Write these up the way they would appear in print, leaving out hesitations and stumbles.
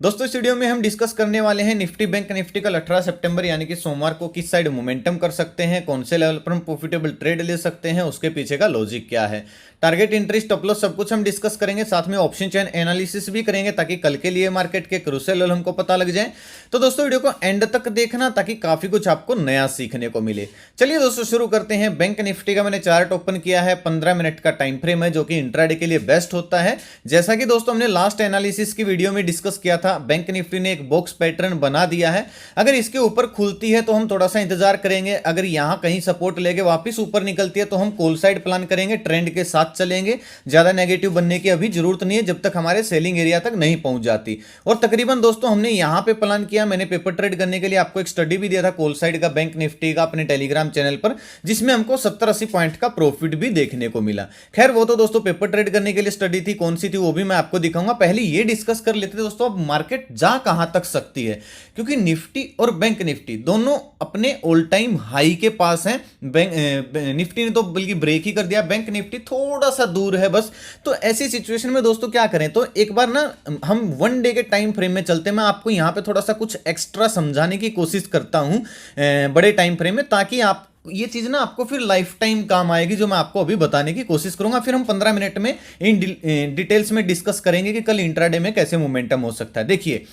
दोस्तों इस वीडियो में हम डिस्कस करने वाले हैं निफ्टी बैंक निफ्टी कल 18 सितंबर यानी कि सोमवार को किस साइड मोमेंटम कर सकते हैं, कौन से लेवल पर हम प्रॉफिटेबल ट्रेड ले सकते हैं, उसके पीछे का लॉजिक क्या है, टारगेट इंट्री स्टॉप लॉस सब कुछ हम डिस्कस करेंगे। साथ में ऑप्शन चेन एनालिसिस भी करेंगे ताकि कल के लिए मार्केट के क्रूशियल लेवल हमको पता लग जाए। तो दोस्तों वीडियो को एंड तक देखना ताकि काफी कुछ आपको नया सीखने को मिले। चलिए दोस्तों शुरू करते हैं। बैंक निफ्टी का मैंने चार्ट ओपन किया है, 15 मिनट का टाइम फ्रेम है जो कि इंट्राडे के लिए बेस्ट होता है। जैसा कि दोस्तों हमने लास्ट एनालिसिस की वीडियो में डिस्कस किया था, बैंक निफ्टी ने एक बॉक्स पैटर्न बना दिया है। अगर इसके ऊपर खुलती है तो हम थोड़ा सा इंतजार करेंगे, अगर यहां कहीं सपोर्ट लेके वापस ऊपर निकलती है तो हम कॉल साइड प्लान करेंगे, ट्रेंड के साथ चलेंगे। ज्यादा नेगेटिव बनने की अभी जरूरत नहीं है जब तक हमारे सेलिंग एरिया तक नहीं पहुंच जाती। और तकरीबन दोस्तों हमने यहां पे प्लान किया, मैंने पेपर ट्रेड करने के लिए आपको एक स्टडी भी दिया था कॉल साइड का बैंक निफ्टी का अपने टेलीग्राम चैनल पर, जिसमें हमको 70-80 पॉइंट का प्रॉफिट भी देखने को मिला। खैर वो तो दोस्तों पेपर ट्रेड करने के लिए स्टडी थी, कौन सी थी वो भी मैं आपको दिखाऊंगा। पहले ये डिस्कस कर लेते थे दोस्तों अब मार्केट जा कहां तक सकती है, क्योंकि निफ्टी और बैंक निफ्टी दोनों अपने ऑल टाइम हाई के पास हैं। बैंक निफ्टी ने तो बल्कि ब्रेक ही कर दिया, बैंक निफ्टी थोड़ा सा दूर है बस। तो ऐसी सिचुएशन में दोस्तों क्या करें, तो एक बार ना हम वन डे के टाइम फ्रेम में चलते हैं। मैं आपको यहां पे थोड़ा सा कुछ एक्स्ट्रा समझाने की कोशिश करता हूं बड़े टाइम फ्रेम में, ताकि आप ये चीज ना आपको फिर लाइफ टाइम काम आएगी, जो मैं आपको अभी बताने की कोशिश करूंगा। फिर हम 15 मिनट में इन डिटेल्स में डिस्कस करेंगे कि कल इंट्राडे में कैसे मोमेंटम हो सकता है। देखिए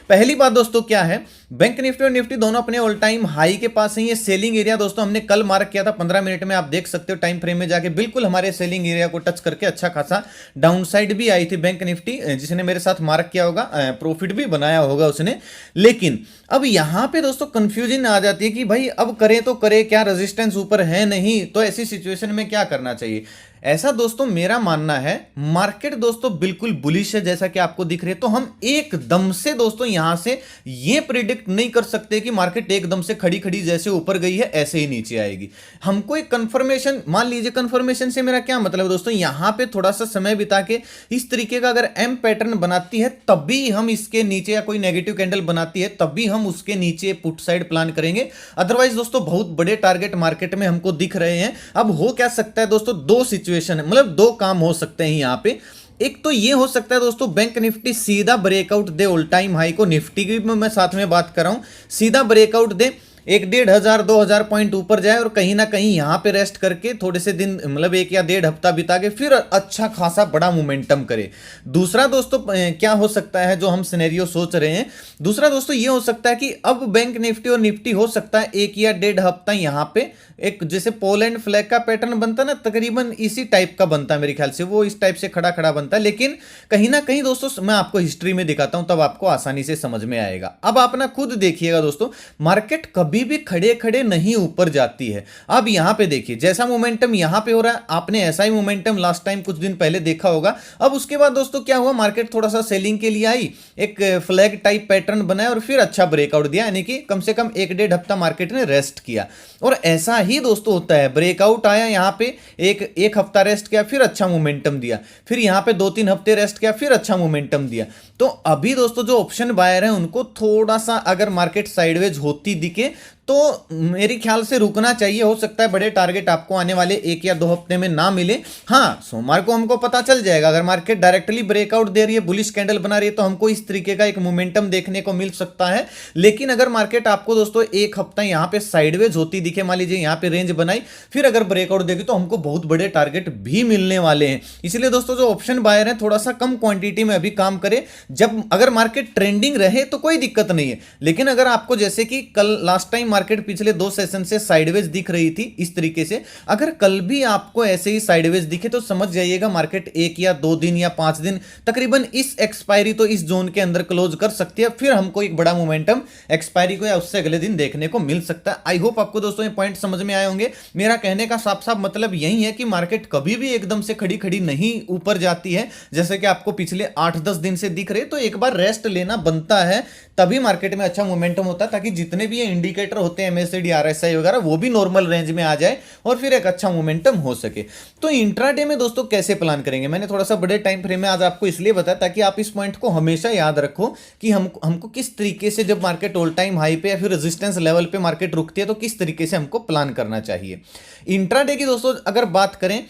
पहली बात दोस्तों क्या है, बैंक निफ्टी और निफ्टी दोनों अपने ऑल टाइम हाई के पास है। ये सेलिंग एरिया दोस्तों हमने कल मार्क किया था 15 मिनट में, आप देख सकते हो टाइम फ्रेम में जाके बिल्कुल हमारे सेलिंग एरिया को टच करके अच्छा खासा डाउन साइड भी आई थी बैंक निफ्टी। जिसने मेरे साथ मार्क किया होगा प्रॉफिट भी बनाया होगा उसने। लेकिन अब यहां पे दोस्तों कंफ्यूजन आ जाती है कि भाई अब करें तो करें क्या, रेजिस्टेंस ऊपर है नहीं, तो ऐसी सिचुएशन में क्या करना चाहिए। ऐसा दोस्तों मेरा मानना है, मार्केट दोस्तों बिल्कुल बुलिश है जैसा कि आपको दिख रही है। तो हम एकदम से दोस्तों यहां से ये प्रिडिक्ट नहीं कर सकते कि मार्केट एकदम से खड़ी खड़ी जैसे ऊपर गई है ऐसे ही नीचे आएगी। हमको एक कंफर्मेशन, मान लीजिए कंफर्मेशन से मेरा क्या मतलब है दोस्तों, यहां पे थोड़ा सा समय बिता के इस तरीके का अगर एम पैटर्न बनाती है तभी हम इसके नीचे, या कोई नेगेटिव कैंडल बनाती है तभी हम उसके नीचे पुट साइड प्लान करेंगे। अदरवाइज दोस्तों बहुत बड़े टारगेट मार्केट में हमको दिख रहे हैं। अब हो क्या सकता है दोस्तों, दो सिचुएशन है, मतलब दो काम हो सकते हैं यहां पे। एक तो ये हो सकता है दोस्तों बैंक निफ्टी सीधा breakout they all time high को, निफ्टी की भी मैं साथ में बात कर रहा हूं, सीधा ब्रेकआउट दे, 1,500-2,000 पॉइंट ऊपर जाए और कहीं ना कहीं यहां पे रेस्ट करके थोड़े से दिन, मतलब 1 या 1.5 हफ्ता बिता के फिर अच्छा खासा बड़ा मोमेंटम करे। दूसरा दोस्तों क्या हो सकता है जो हम सिनेरियो सोच रहे हैं, दूसरा दोस्तों ये हो सकता है कि अब बैंक निफ्टी और निफ्टी हो सकता है 1 या 1.5 हफ्ता यहां पे एक जैसे पोलैंड फ्लैग का पैटर्न बनता ना, तकरीबन इसी टाइप का बनता है मेरे ख्याल से, वो इस टाइप से खड़ा खड़ा बनता है। लेकिन कहीं ना कहीं दोस्तों मैं आपको हिस्ट्री में दिखाता हूं तब आपको आसानी से समझ में आएगा। अब आप ना खुद देखिएगा दोस्तों, मार्केट कभी भी खड़े खड़े नहीं ऊपर जाती है। अब यहां पे देखिए जैसा मोमेंटम यहां पे हो रहा है, आपने ऐसा ही मोमेंटम लास्ट टाइम कुछ दिन पहले देखा होगा। अब उसके बाद दोस्तों क्या हुआ, मार्केट थोड़ा सा सेलिंग के लिए आई, एक फ्लैग टाइप पैटर्न बनाया और फिर अच्छा ब्रेकआउट दिया, यानी कि कम से कम 1-1.5 हफ्ता मार्केट ने रेस्ट किया। और ऐसा ही दोस्तों होता है, ब्रेकआउट आया यहां पे, एक हफ्ता रेस्ट किया, फिर अच्छा मोमेंटम दिया, फिर यहां पे 2-3 हफ्ते रेस्ट किया, फिर अच्छा मोमेंटम दिया। तो अभी दोस्तों जो ऑप्शन बायर है उनको थोड़ा सा अगर मार्केट साइडवेज होती दिखे तो मेरे ख्याल से रुकना चाहिए। हो सकता है बड़े टारगेट आपको आने वाले 1 या 2 हफ्ते में ना मिले। हाँ सोमवार को हमको पता चल जाएगा, अगर मार्केट डायरेक्टली ब्रेकआउट दे रही है, बुलिश कैंडल बना रही है, तो हमको इस तरीके का एक मोमेंटम देखने को मिल सकता है। लेकिन अगर मार्केट आपको दोस्तों 1 हफ्ता यहां पे साइडवेज होती दिखे, मान लीजिए यहां पे रेंज बनाई फिर अगर ब्रेकआउट देगी, तो हमको बहुत बड़े टारगेट भी मिलने वाले हैं। इसलिए दोस्तों जो ऑप्शन बायर है थोड़ा सा कम क्वांटिटी में अभी काम करे। जब अगर मार्केट ट्रेंडिंग रहे तो कोई दिक्कत नहीं है, लेकिन अगर आपको जैसे कि कल लास्ट टाइम मार्केट पिछले 2 सेशन से साइडवेज दिख रही थी इस तरीके से, अगर कल भी आपको ऐसे ही साइडवेज दिखे तो समझ जाइएगा मार्केट 1 या 2 दिन या 5 दिन तकरीबन इस एक्सपायरी तो इस जोन के अंदर क्लोज कर सकती है। फिर हमको एक बड़ा मोमेंटम एक्सपायरी को या उससे अगले दिन देखने को मिल सकता है। आई होप आपको दोस्तों ये पॉइंट समझ में आए होंगे। मेरा कहने का साफ साफ मतलब यही है कि मार्केट कभी भी एकदम से खड़ी खड़ी नहीं ऊपर जाती है, जैसे कि आपको पिछले 8-10 दिन से दिख रहे। तो एक बार रेस्ट लेना बनता है, तभी मार्केट में अच्छा मोमेंटम होता है, ताकि जितने भी ये इंडिकेटर होते हैं एमएससीडी आरएसआई वगैरह वो भी नॉर्मल रेंज में आ जाए और फिर एक अच्छा मोमेंटम हो सके। तो इंट्राडे में दोस्तों कैसे प्लान करेंगे, मैंने थोड़ा सा बड़े टाइम फ्रेम में आज आपको इसलिए बताया ताकि आप इस पॉइंट को हमेशा याद रखो कि हमको किस तरीके से, जब मार्केट ऑल टाइम हाई पे या फिर रेजिस्टेंस लेवल पे मार्केट रुकती है तो किस तरीके से हमको प्लान करना चाहिए। इंट्राडे की दोस्तों अगर बात करें,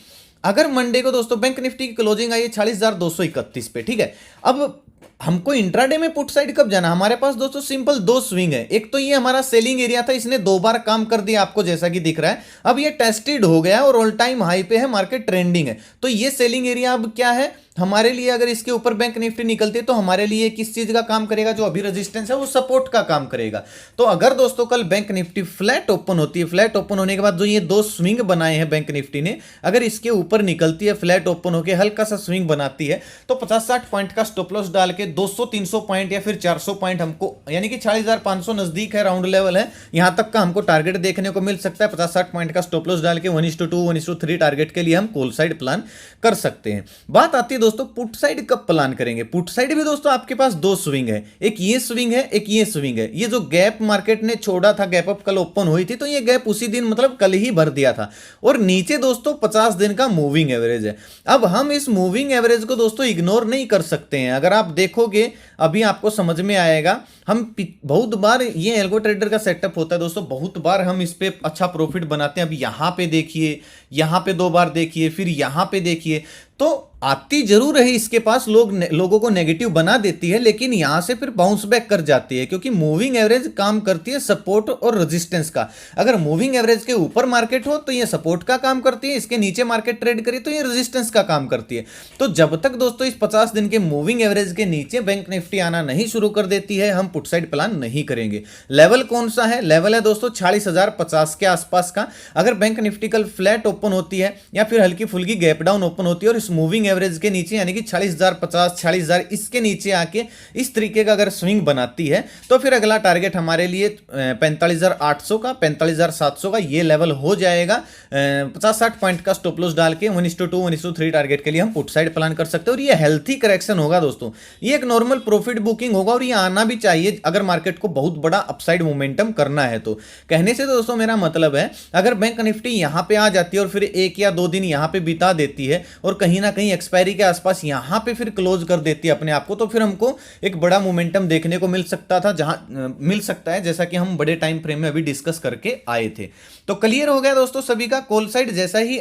अगर मंडे को दोस्तों बैंक निफ्टी की क्लोजिंग आई है 40,231 पे, ठीक है। अब हमको इंट्राडे में पुट साइड कब जाना, हमारे पास दोस्तों सिंपल दो स्विंग है। एक तो ये हमारा सेलिंग एरिया था, इसने 2 बार काम कर दिया आपको जैसा कि दिख रहा है। अब ये टेस्टेड हो गया और ऑल टाइम हाई पे है, मार्केट ट्रेंडिंग है। तो ये सेलिंग एरिया अब क्या है हमारे लिए, अगर इसके ऊपर बैंक निफ्टी निकलती है तो हमारे लिए किस चीज का काम करेगा, जो अभी रेजिस्टेंस है वो सपोर्ट का काम करेगा। तो अगर दोस्तों कल बैंक निफ्टी फ्लैट ओपन होती है, फ्लैट ओपन होने के बाद जो ये दो स्विंग बनाए हैं बैंक निफ्टी ने, अगर इसके ऊपर निकलती है फ्लैट ओपन होकर हल्का सा स्विंग बनाती है, तो 50-60 पॉइंट का स्टॉप लॉस डाल के 200-300 पॉइंट या फिर 400 पॉइंट हमको, यानी कि 40,500 नजदीक है, राउंड लेवल है, यहां तक का हमको टारगेट देखने को मिल सकता है। 50-60 पॉइंट का स्टॉप लॉस डाल के 1:2 1:3 टारगेट के लिए हम कॉल साइड प्लान कर सकते हैं। बात आती है दोस्तों पुट साइड कब प्लान करेंगे। पुट साइड भी दोस्तों आपके पास दो स्विंग है, एक ये स्विंग है, एक ये स्विंग है। ये जो गैप मार्केट ने छोड़ा था, गैप अप कल ओपन हुई थी, तो ये गैप उसी दिन मतलब कल ही भर दिया था। और नीचे दोस्तों 50 दिन का मूविंग एवरेज है। अब हम इस मूविंग एवरेज को दोस्तों इग्नोर नहीं कर सकते हैं। अगर आप देखोगे अभी आपको समझ में आएगा, हम बहुत बार ये एल्गो ट्रेडर का सेटअप होता है दोस्तों, बहुत बार हम इस पे अच्छा प्रॉफिट बनाते हैं। अब यहां पे देखिए, यहां पे 2 बार देखिए, फिर यहां पे देखिए, तो आती जरूर है इसके पास, लोगों को नेगेटिव बना देती है, लेकिन यहां से फिर बाउंस बैक कर जाती है, क्योंकि मूविंग एवरेज काम करती है सपोर्ट और रेजिस्टेंस का। अगर मूविंग एवरेज के ऊपर मार्केट हो तो ये सपोर्ट का काम करती है, इसके नीचे मार्केट ट्रेड करे तो ये रेजिस्टेंस का काम करती है। तो जब तक दोस्तों इस 50 दिन के मूविंग एवरेज के नीचे बैंक निफ्टी आना नहीं शुरू कर देती है, हम पुट साइड प्लान नहीं करेंगे। लेवल कौन सा है, लेवल है दोस्तों 40,050 के आसपास का। अगर बैंक निफ्टी कल फ्लैट ओपन होती है या फिर हल्की फुल्की गैप डाउन ओपन होती है और इस मूविंग एवरेज के नीचे यानी कि 40,050 40,000 इसके नीचे आके इस तरीके का अगर स्विंग बनाती है, तो फिर अगला टारगेट हमारे लिए 45,800 का, 45,700 का ये लेवल हो जाएगा। 50-60 पॉइंट का स्टॉप लॉस डाल के 1:2 1:3 टारगेट के लिए हम पुट साइड प्लान कर सकते हैं। और ये हेल्थी करेक्शन होगा दोस्तों, ये एक नॉर्मल प्रॉफिट बुकिंग होगा और ये आना भी चाहिए अगर मार्केट को बहुत बड़ा अपसाइड मोमेंटम करना है। तो कहने से दोस्तों मेरा मतलब है, अगर बैंक निफ्टी यहां पे आ जाती है और फिर 1 या 2 दिन यहां पे बिता देती है और कहीं ना कहीं एक्सपायरी के आसपास यहां पे फिर क्लोज कर देती है अपने आप को, तो फिर हमको एक बड़ा मोमेंटम देखने को मिल सकता था, जहां मिल सकता है, जैसा कि हम बड़े टाइम फ्रेम में अभी डिस्कस करके आए थे। तो क्लियर हो गया दोस्तों सभी का। कॉल साइड जैसा ही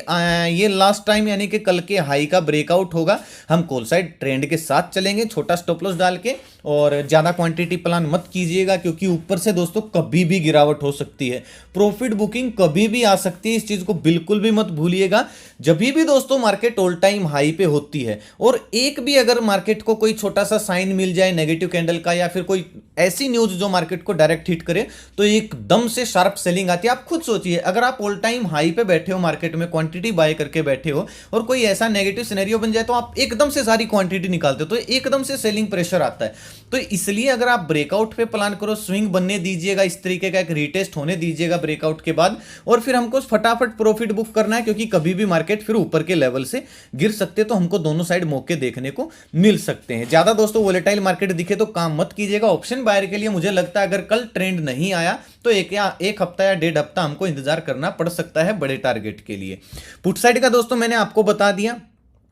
ये लास्ट टाइम यानी कि कल के हाई का ब्रेकआउट होगा, हम कॉल साइड ट्रेंड के साथ चलेंगे, छोटा स्टॉप लॉस डाल के, और ज्यादा क्वांटिटी प्लान मत कीजिएगा, क्योंकि ऊपर से दोस्तों कभी भी गिरावट हो सकती है, प्रॉफिट बुकिंग कभी भी आ सकती है, इस चीज को बिल्कुल भी मत भूलिएगा। जब भी दोस्तों मार्केट ऑल टाइम हाई पे होती है और एक भी अगर मार्केट को कोई छोटा सा साइन मिल जाए नेगेटिव कैंडल का, या फिर कोई ऐसी न्यूज जो मार्केट को डायरेक्ट हिट करे, तो एकदम से शार्प सेलिंग आती है। आप खुद सोचिए, अगर आप ऑल टाइम हाई पे बैठे हो, मार्केट में क्वांटिटी बाय करके बैठे हो, और कोई ऐसा नेगेटिव सिनेरियो बन जाए तो आप एकदम से सारी क्वांटिटी निकालते हो, तो एकदम से सेलिंग प्रेशर आता है। तो इसलिए अगर आप ब्रेकआउट पे प्लान करो, स्विंग बनने दीजिएगा, इस तरीके का एक रीटेस्ट होने दीजिएगा ब्रेकआउट के बाद, और फिर हमको फटाफट प्रॉफिट बुक करना है, क्योंकि कभी भी मार्केट फिर ऊपर के लेवल से गिर सकते हैं, तो हमको दोनों साइड मौके देखने को मिल सकते हैं। ज्यादा दोस्तों वोलेटाइल मार्केट दिखे तो काम मत कीजिएगा। ऑप्शन बायर के लिए मुझे लगता है अगर कल ट्रेंड नहीं आया तो एक हफ्ता या 1.5 हफ्ता हमको इंतजार करना पड़ सकता है बड़े टारगेट के लिए। पुट साइड का दोस्तों मैंने आपको बता दिया,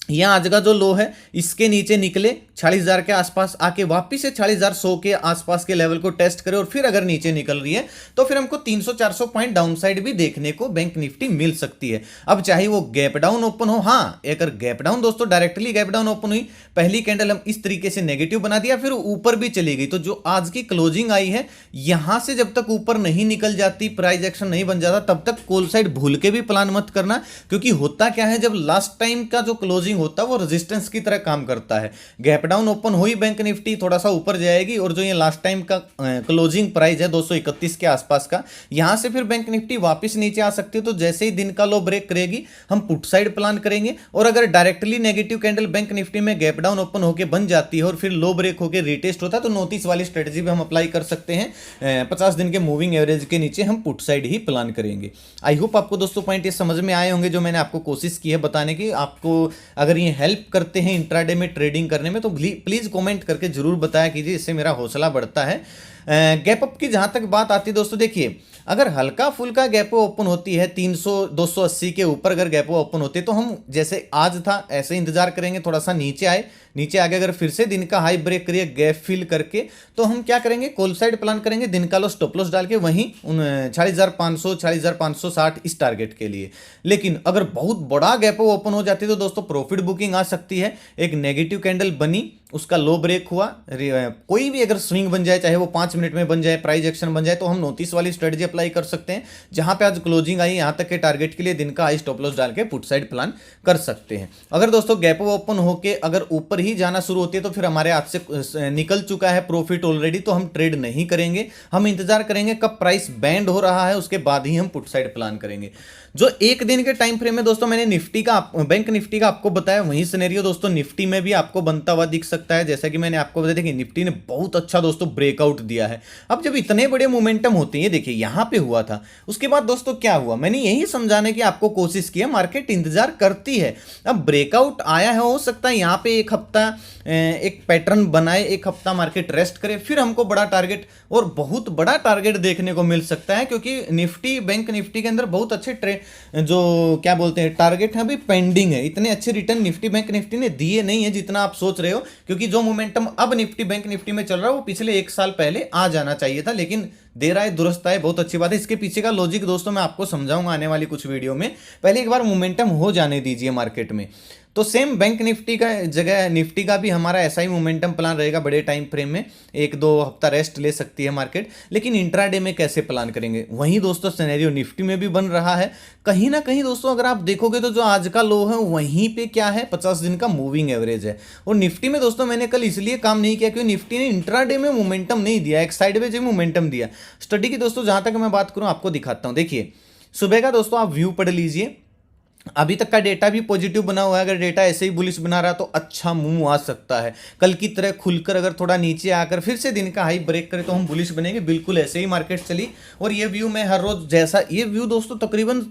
यहां आज का जो लो है इसके नीचे निकले 40,000 के आसपास आके वापिस से 40,100 के आसपास के लेवल को टेस्ट करे, और फिर अगर नीचे निकल रही है तो फिर हमको 300-400 पॉइंट डाउनसाइड भी देखने को बैंक निफ्टी मिल सकती है। अब चाहे वो गैप डाउन ओपन हो, हाँ अगर गैप डाउन दोस्तों डायरेक्टली गैप डाउन ओपन हुई, पहली कैंडल हम इस तरीके से नेगेटिव बना दिया, फिर ऊपर भी चली गई, तो जो आज की क्लोजिंग आई है यहां से जब तक ऊपर नहीं निकल जाती, प्राइस एक्शन नहीं बन जाता, तब तक कॉल साइड भूल के भी प्लान मत करना। क्योंकि होता क्या है, जब लास्ट टाइम का जो क्लोजिंग होता है वो रेजिस्टेंस की तरह काम करता है। गैप डाउन ओपन हुई बैंक निफ्टी, थोड़ा सा ऊपर जाएगी, और जो ये लास्ट टाइम का क्लोजिंग प्राइस है 231 के आसपास का, यहां से फिर बैंक निफ्टी वापस नीचे आ सकती है। तो जैसे ही दिन का लो ब्रेक करेगी हम पुट साइड प्लान करेंगे, और अगर directly negative candle bank Nifty में गैप डाउन ओपन होकर बन जाती है और फिर लो ब्रेक होकर रिटेस्ट होता है, तो नोटिस वाली स्ट्रेटजी भी हम अप्लाई कर सकते हैं। 50 दिन के मूविंग एवरेज के नीचे हम पुट साइड ही प्लान करेंगे। आई होप आपको दोस्तों पॉइंट ये समझ में आए होंगे, जो मैंने आपको कोशिश की है बताने की। आपको अगर ये हेल्प करते हैं इंट्राडे में ट्रेडिंग करने में, तो प्लीज कमेंट करके जरूर बताया कीजिए, इससे मेरा हौसला बढ़ता है। गैप अप की जहां तक बात आती है दोस्तों, देखिए अगर हल्का फुल्का गैप ओपन होती है 300 280 के ऊपर अगर गैप ओपन होती है, तो हम जैसे आज था ऐसे इंतजार करेंगे, थोड़ा सा नीचे आए, नीचे आगे अगर फिर से दिन का हाई ब्रेक करिए गैप फिल करके, तो हम क्या करेंगे, कॉल साइड प्लान करेंगे, दिन का लो स्टॉप लॉस डाल के वहीं 40,500 40,560 इस टारगेट के लिए। लेकिन अगर बहुत बड़ा गैप ओपन हो जाती है तो दोस्तों प्रॉफिट बुकिंग आ सकती है। एक नेगेटिव कैंडल बनी उसका लो ब्रेक हुआ, कोई भी अगर स्विंग बन जाए, चाहे वो 5 मिनट में बन जाए, प्राइस एक्शन बन जाए, तो हम नोटिस वाली स्ट्रेटजी अप्लाई कर सकते हैं। जहां पे आज क्लोजिंग आई यहाँ तक के टारगेट के लिए दिन का हाई स्टॉप लॉस डाल के पुट साइड प्लान कर सकते हैं। अगर दोस्तों गैप ओपन होके अगर ऊपर ही जाना शुरू होती है तो फिर हमारे हाथ से निकल चुका है प्रॉफिट ऑलरेडी, तो हम ट्रेड नहीं करेंगे। हम इंतजार करेंगे कब प्राइस बैंड हो रहा है, उसके बाद ही हम पुट साइड प्लान करेंगे। जो एक दिन के टाइम फ्रेम में दोस्तों मैंने निफ्टी का बैंक निफ्टी का आपको बताया, वही सिनेरियो दोस्तों निफ्टी में भी आपको बनता हुआ दिख सकता है। जैसा कि मैंने आपको बताया कि निफ्टी ने बहुत अच्छा दोस्तों ब्रेकआउट दिया है। अब जब इतने बड़े मोमेंटम होते हैं, देखिए यहां पे हुआ था, उसके बाद दोस्तों क्या हुआ, मैंने यही समझाने की आपको कोशिश की है, मार्केट इंतजार करती है। अब ब्रेकआउट आया है, हो सकता है यहां पे एक हफ्ता एक पैटर्न बनाए, एक हफ्ता मार्केट रेस्ट करे, फिर हमको बड़ा टारगेट और बहुत बड़ा टारगेट देखने को मिल सकता है। क्योंकि निफ्टी बैंक निफ्टी के अंदर बहुत अच्छे जो क्या बोलते हैं टारगेट है अभी पेंडिंग है। इतने अच्छे रिटर्न निफ्टी बैंक निफ्टी ने दिए नहीं है जितना आप सोच रहे हो। क्योंकि जो मोमेंटम अब निफ्टी बैंक निफ्टी में चल रहा है वो पिछले 1 साल पहले आ जाना चाहिए था, लेकिन देर आए दुरुस्त आए, बहुत अच्छी बात है। इसके पीछे का लॉजिक दोस्तों मैं आपको समझाऊंगा आने वाली कुछ वीडियो में। पहले एक बार मोमेंटम हो जाने दीजिए मार्केट में। तो सेम बैंक निफ्टी का जगह निफ्टी का भी हमारा ऐसा ही मोमेंटम प्लान रहेगा बड़े टाइम फ्रेम में। 1-2 हफ्ता रेस्ट ले सकती है मार्केट, लेकिन इंट्राडे में कैसे प्लान करेंगे, वहीं दोस्तों सिनेरियो निफ्टी में भी बन रहा है। कहीं ना कहीं दोस्तों अगर आप देखोगे तो जो आज का लो है वहीं पे क्या है, 50 दिन का मूविंग एवरेज है। और निफ्टी में दोस्तों मैंने कल इसलिए काम नहीं किया क्योंकि निफ्टी ने इंट्राडे में मोमेंटम नहीं दिया, एक साइडवेज मोमेंटम दिया। स्टडी की दोस्तों जहां तक मैं बात करूं आपको दिखाता हूं। देखिए सुबह का दोस्तों आप व्यू पढ़ लीजिए, अभी तक का डेटा भी पॉजिटिव बना हुआ है। अगर डेटा ऐसे ही बुलिश बना रहा तो अच्छा मूव आ सकता है। कल की तरह खुलकर अगर थोड़ा नीचे आकर फिर से दिन का हाई ब्रेक करे तो हम बुलिश बनेंगे। बिल्कुल ऐसे ही मार्केट चली। और ये व्यू मैं हर रोज जैसा, ये व्यू दोस्तों तकरीबन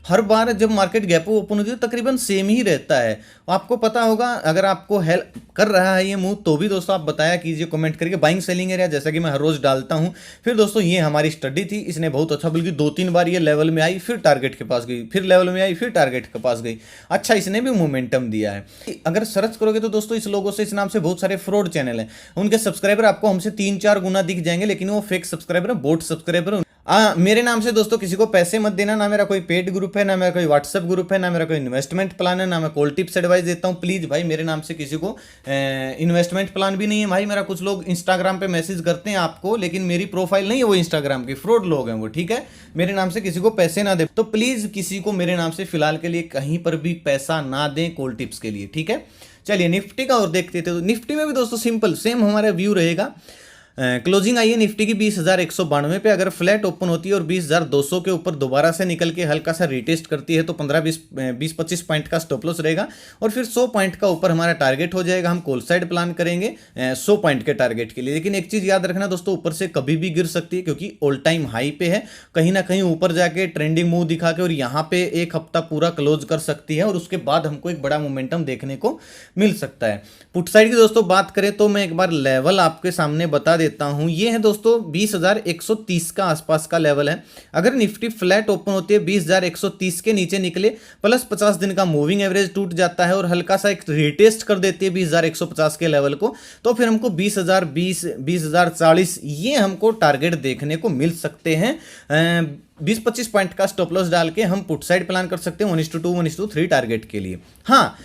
हर बार जब मार्केट गैप ओपन होती है तकरीबन सेम ही रहता है। आपको पता होगा, अगर आपको हेल्प कर रहा है ये मूव तो भी दोस्तों आप बताया कीजिए कमेंट करके। बाइंग सेलिंग एरिया जैसा कि मैं हर रोज डालता हूं। फिर दोस्तों ये हमारी स्टडी थी, इसने बहुत अच्छा, बल्कि 2-3 बार ये लेवल में आई, फिर टारगेट के पास गई, फिर लेवल में आई, फिर टारगेट के पास गई। अच्छा इसने भी मोमेंटम दिया है। अगर सर्च करोगे तो दोस्तों इस लोगों से, इस नाम से बहुत सारे फ्रॉड चैनल हैं, उनके सब्सक्राइबर आपको हमसे 3-4 गुना दिख जाएंगे, लेकिन वो फेक सब्सक्राइबर है, बोट सब्सक्राइबर। मेरे नाम से दोस्तों किसी को पैसे मत देना। ना मेरा कोई पेड ग्रुप है, ना मेरा कोई व्हाट्सएप ग्रुप है, ना मेरा कोई इन्वेस्टमेंट प्लान है, ना मैं कॉल टिप्स एडवाइस देता हूं। प्लीज भाई मेरे नाम से किसी को इन्वेस्टमेंट प्लान भी नहीं है भाई मेरा। कुछ लोग इंस्टाग्राम पे मैसेज करते हैं आपको, लेकिन मेरी प्रोफाइल नहीं है वो इंस्टाग्राम की, फ्रॉड लोग हैं वो, ठीक है। मेरे नाम से किसी को पैसे ना दे, तो प्लीज किसी को मेरे नाम से फिलहाल के लिए कहीं पर भी पैसा ना दें कॉल टिप्स के लिए, ठीक है। चलिए निफ्टी का और देखते थे। तो निफ्टी में भी दोस्तों सिंपल सेम हमारा व्यू रहेगा। क्लोजिंग आई है निफ्टी की 20,192 पे। अगर फ्लैट ओपन होती है और 20,200 के ऊपर दोबारा से निकल के हल्का सा रिटेस्ट करती है तो 15-20-25 पॉइंट का स्टॉप लॉस रहेगा। और फिर 100 पॉइंट का ऊपर हमारा टारगेट हो जाएगा। हम कॉल साइड प्लान करेंगे 100 पॉइंट के टारगेट के लिए। लेकिन एक चीज याद रखना दोस्तों, ऊपर से कभी भी गिर सकती है क्योंकि ऑल टाइम हाई पे है। कहीं ना कहीं ऊपर जाके ट्रेंडिंग मूव दिखा के और यहाँ पे एक हफ्ता पूरा क्लोज कर सकती है और उसके बाद हमको एक बड़ा मोमेंटम देखने को मिल सकता है। पुट साइड की दोस्तों बात करें तो मैं एक बार लेवल आपके सामने बता देता हूं। ये है दोस्तों 20,130 का आसपास का लेवल है। अगर निफ्टी फ्लैट ओपन होती है 20,130 के नीचे निकले, प्लस 50 दिन का मूविंग एवरेज टूट जाता है और हल्का सा एक रिटेस्ट कर देती है 20,150 के लेवल को, तो फिर हमको 20,020, 20,040 ये हमको टारगेट देखने को मिल सकते हैं। 20-25 पॉइंट का स्टॉप लॉस डाल के हम पुट साइड प्लान कर सकते हैं 1:2, 1:3 टारगेट के लिए। हाँ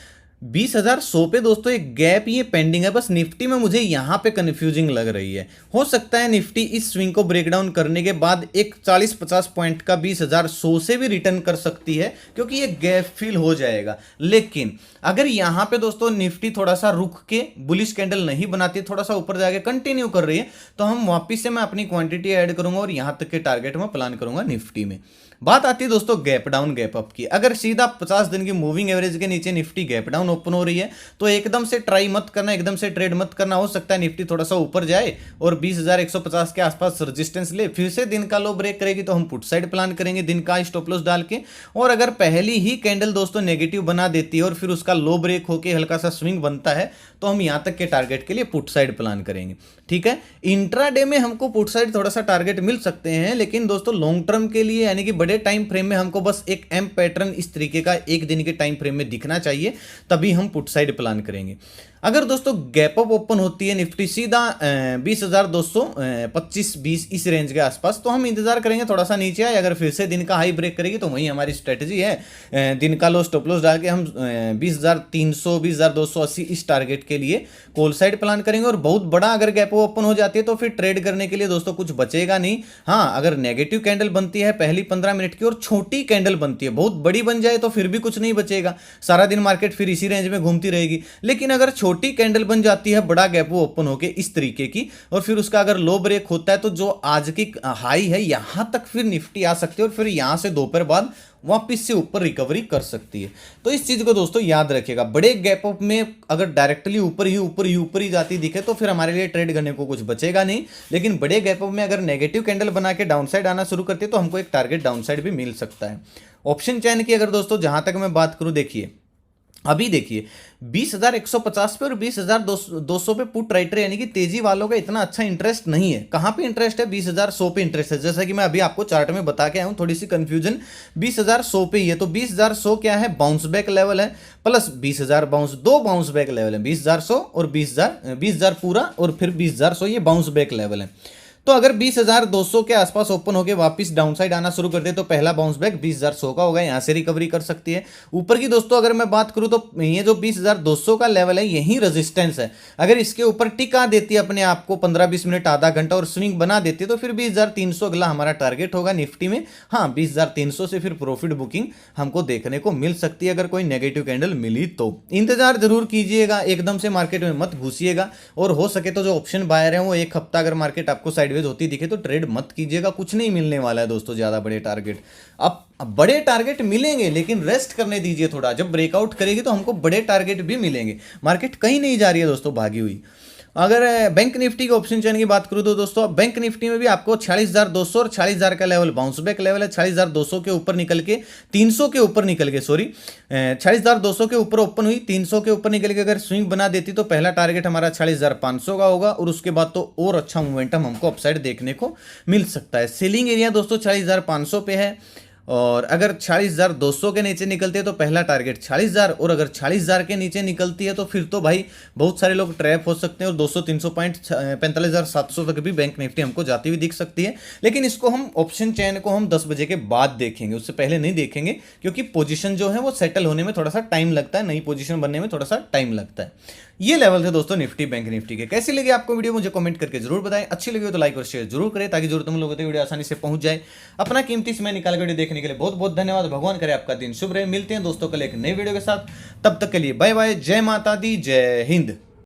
20,100 पे दोस्तों एक गैप ये पेंडिंग है। बस निफ्टी में मुझे यहां पे कंफ्यूजिंग लग रही है। हो सकता है निफ्टी इस स्विंग को ब्रेकडाउन करने के बाद एक 40-50 पॉइंट का 20,100 से भी रिटर्न कर सकती है क्योंकि ये गैप फिल हो जाएगा। लेकिन अगर यहां पे दोस्तों निफ्टी थोड़ा सा रुक के बुलिश कैंडल नहीं बनाती, थोड़ा सा ऊपर जाके कंटिन्यू कर रही है, तो हम वापिस से मैं अपनी क्वांटिटी ऐड करूंगा और यहां तक के टारगेट में प्लान करूंगा निफ्टी में। बात आती है दोस्तों गैप डाउन गैप अप की। अगर सीधा 50 दिन की मूविंग एवरेज के नीचे निफ्टी गैप डाउन ओपन हो रही है तो एकदम से ट्राई मत करना, एकदम से ट्रेड मत करना। हो सकता है निफ्टी थोड़ा सा ऊपर जाए और 20,150 के आसपास रेजिस्टेंस ले, फिर से दिन का लो ब्रेक करेगी तो हम पुट साइड प्लान करेंगे दिन का स्टॉप लॉस डाल के। और अगर पहली ही कैंडल दोस्तों नेगेटिव बना देती है और फिर उसका लो ब्रेक होकर हल्का सा स्विंग बनता है तो हम यहां तक के टारगेट के लिए पुट साइड प्लान करेंगे, ठीक है। इंट्राडे में हमको पुट साइड थोड़ा सा टारगेट मिल सकते हैं, लेकिन दोस्तों लॉन्ग टर्म के लिए यानी कि बड़े टाइम फ्रेम में हमको बस एक एम पैटर्न इस तरीके का एक दिन के टाइम फ्रेम में दिखना चाहिए, तभी हम पुट साइड प्लान करेंगे। अगर दोस्तों गैप अप ओपन होती है निफ्टी सीधा 20,225-20 इस रेंज के आसपास, तो हम इंतजार करेंगे थोड़ा सा नीचे आए। अगर फिर से दिन का हाई ब्रेक करेगी तो वही हमारी स्ट्रेटजी है, दिन का लो स्टॉप लॉस डाल के हम 20,300 20,280 इस टारगेट के लिए कॉल साइड प्लान करेंगे। और बहुत बड़ा अगर गैप अप ओपन हो जाती है तो फिर ट्रेड करने के लिए दोस्तों कुछ बचेगा नहीं। हाँ, अगर नेगेटिव कैंडल बनती है पहली 15 मिनट की और छोटी कैंडल बनती है, बहुत बड़ी बन जाए तो फिर भी कुछ नहीं बचेगा, सारा दिन मार्केट फिर इसी रेंज में घूमती रहेगी। लेकिन अगर छोटी कैंडल बन जाती है बड़ा गैप ओपन होके इस तरीके की, और फिर उसका अगर लो ब्रेक होता है तो जो आज की हाई है यहां तक फिर निफ्टी आ सकती है और फिर यहां से दोपहर बाद वापिस से ऊपर रिकवरी कर सकती है। तो इस चीज को दोस्तों याद रखिएगा, बड़े गैप अप में अगर डायरेक्टली ऊपर ही जाती दिखे तो फिर हमारे लिए ट्रेड करने को कुछ बचेगा नहीं। लेकिन बड़े गैप अप में अगर नेगेटिव कैंडल बना के डाउन साइड आना शुरू करती है तो हमको एक टारगेट डाउन साइड भी मिल सकता है। ऑप्शन चैन की अगर दोस्तों जहां तक मैं बात करूं, देखिए अभी देखिए 20,150 पे और 20,200 पे पुट राइटर यानी कि तेजी वालों का इतना अच्छा इंटरेस्ट नहीं है। कहां पे इंटरेस्ट है? 20,100 पे इंटरेस्ट है। जैसा कि मैं अभी आपको चार्ट में बता के आया हूं, थोड़ी सी कंफ्यूजन 20,100 पे ही है। तो 20,100 क्या है? बाउंस बैक लेवल है, प्लस 20,000 बाउंस, दो बाउंस बैक लेवल है, 20,100 और 20,000 पूरा और फिर 20,100 ये बाउंस बैक लेवल है। तो अगर 20,200 के आसपास ओपन होकर वापस डाउन साइड आना शुरू कर दे तो पहला बाउंस बैक 20,100 का होगा, यहां से रिकवरी कर सकती है। ऊपर की दोस्तों अगर मैं बात करूं तो ये जो 20,200 का लेवल है यही रेजिस्टेंस है। अगर इसके ऊपर टिका देती है अपने आप को 15-20 मिनट आधा घंटा और स्विंग बना देती है तो फिर 20,300 अगला हमारा टारगेट होगा निफ्टी में। हाँ, 20,300 से फिर प्रॉफिट बुकिंग हमको देखने को मिल सकती है अगर कोई नेगेटिव कैंडल मिली तो। इंतजार जरूर कीजिएगा, एकदम से मार्केट में मत घुसिएगा, और हो सके तो जो ऑप्शन बायर है वो एक हफ्ता अगर मार्केट आपको साइडवेज होती दिखे तो ट्रेड मत कीजिएगा, कुछ नहीं मिलने वाला है दोस्तों ज्यादा बड़े टारगेट। अब बड़े टारगेट मिलेंगे लेकिन रेस्ट करने दीजिए थोड़ा, जब ब्रेकआउट करेगी तो हमको बड़े टारगेट भी मिलेंगे। मार्केट कहीं नहीं जा रही है दोस्तों भागी हुई। अगर बैंक निफ्टी के ऑप्शन चेन की बात करूं तो दोस्तों बैंक निफ्टी में भी आपको 46,200 और 40,000 का लेवल बाउंस बैक लेवल है। 40,200 के ऊपर निकल के 300 के ऊपर निकल के 46,200 के ऊपर ओपन हुई, 300 के ऊपर निकल के अगर स्विंग बना देती तो पहला टारगेट हमारा 40,500 का होगा और उसके बाद तो और अच्छा मोमेंटम हमको अपसाइड देखने को मिल सकता है। सेलिंग एरिया दोस्तों 40,500 पे है, और अगर 40,200 के नीचे निकलती है तो पहला टारगेट 40,000, और अगर 40,000 के नीचे निकलती है तो फिर तो भाई बहुत सारे लोग ट्रैप हो सकते हैं और 200-300 पॉइंट 45,700 तक भी बैंक निफ्टी हमको जाती हुई दिख सकती है। लेकिन इसको हम ऑप्शन चैन को हम 10 बजे के बाद देखेंगे, उससे पहले नहीं देखेंगे, क्योंकि पोजीशन जो है वो सेटल होने में थोड़ा सा टाइम लगता है, नई पोजीशन बनने में थोड़ा सा टाइम लगता है। ये लेवल थे दोस्तों निफ्टी बैंक निफ्टी के। कैसी लगी आपको वीडियो मुझे कमेंट करके जरूर बताएं, अच्छी लगी हो तो लाइक और शेयर जरूर करें ताकि जरूरतमंद लोगों तक वीडियो आसानी से पहुंच जाए। अपना कीमती समय निकाल वीडियो देखने के लिए बहुत बहुत धन्यवाद। भगवान करे आपका दिन शुभ रहे। मिलते हैं दोस्तों कल एक नई वीडियो के साथ, तब तक के लिए बाय बाय। जय माता दी, जय हिंद।